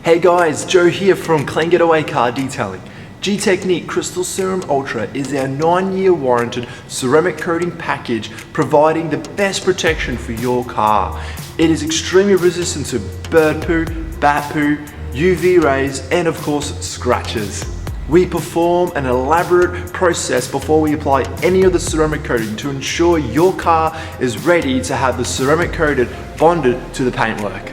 Hey guys, Joe here from Getaway Car Detailing. Gtechniq Crystal Serum Ultra is our 9-year warranted ceramic coating package providing the best protection for your car. It is extremely resistant to bird poo, bat poo, UV rays, and of course scratches. We perform an elaborate process before we apply any of the ceramic coating to ensure your car is ready to have the ceramic coated bonded to the paintwork.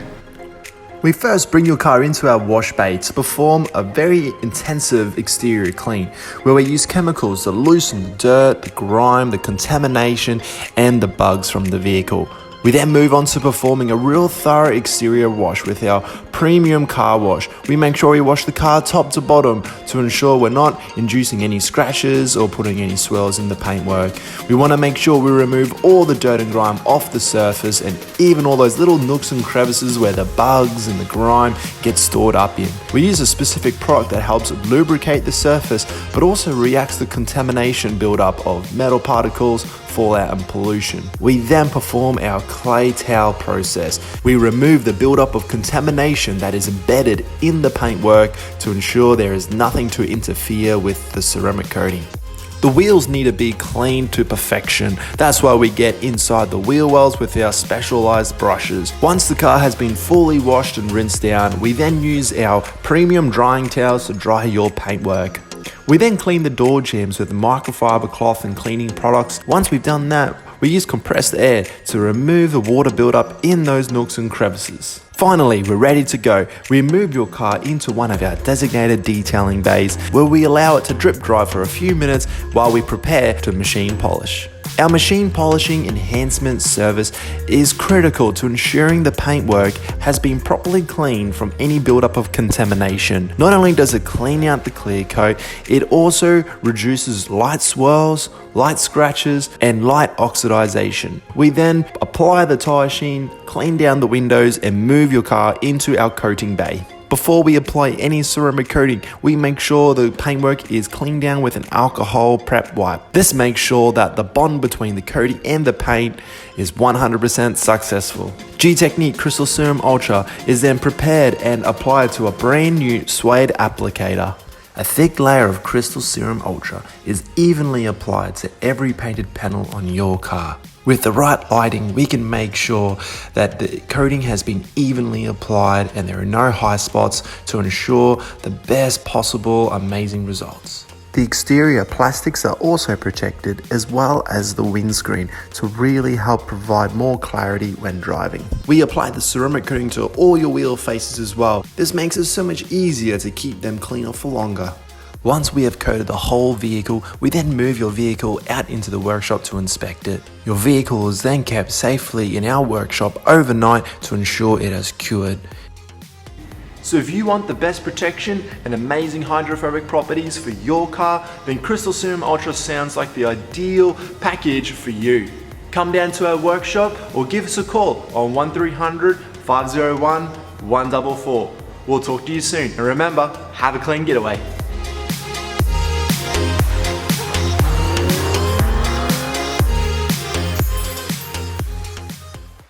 We first bring your car into our wash bay to perform a very intensive exterior clean, where we use chemicals to loosen the dirt, the grime, the contamination, and the bugs from the vehicle. We then move on to performing a real thorough exterior wash with our premium car wash. We make sure we wash the car top to bottom to ensure we're not inducing any scratches or putting any swirls in the paintwork. We want to make sure we remove all the dirt and grime off the surface and even all those little nooks and crevices where the bugs and the grime get stored up in. We use a specific product that helps lubricate the surface but also reacts to contamination buildup of metal particles, fallout and pollution. We then perform our clay towel process. We remove the buildup of contamination that is embedded in the paintwork to ensure there is nothing to interfere with the ceramic coating. The wheels need to be cleaned to perfection. That's why we get inside the wheel wells with our specialized brushes. Once the car has been fully washed and rinsed down, we then use our premium drying towels to dry your paintwork. We then clean the door jambs with microfiber cloth and cleaning products. Once we've done that, we use compressed air to remove the water buildup in those nooks and crevices. Finally, we're ready to go. We move your car into one of our designated detailing bays where we allow it to drip dry for a few minutes while we prepare to machine polish. Our machine polishing enhancement service is critical to ensuring the paintwork has been properly cleaned from any buildup of contamination. Not only does it clean out the clear coat, it also reduces light swirls, light scratches, and light oxidization. We then apply the tire sheen, clean down the windows, and move your car into our coating bay. Before we apply any ceramic coating, we make sure the paintwork is cleaned down with an alcohol prep wipe. This makes sure that the bond between the coating and the paint is 100% successful. Gtechniq Crystal Serum Ultra is then prepared and applied to a brand new suede applicator. A thick layer of Crystal Serum Ultra is evenly applied to every painted panel on your car. With the right lighting, we can make sure that the coating has been evenly applied and there are no high spots to ensure the best possible amazing results. The exterior plastics are also protected as well as the windscreen to really help provide more clarity when driving. We apply the ceramic coating to all your wheel faces as well. This makes it so much easier to keep them cleaner for longer. Once we have coated the whole vehicle, we then move your vehicle out into the workshop to inspect it. Your vehicle is then kept safely in our workshop overnight to ensure it has cured. So if you want the best protection and amazing hydrophobic properties for your car, then Crystal Serum Ultra sounds like the ideal package for you. Come down to our workshop or give us a call on 1300 501 144. We'll talk to you soon, and remember, have a clean getaway.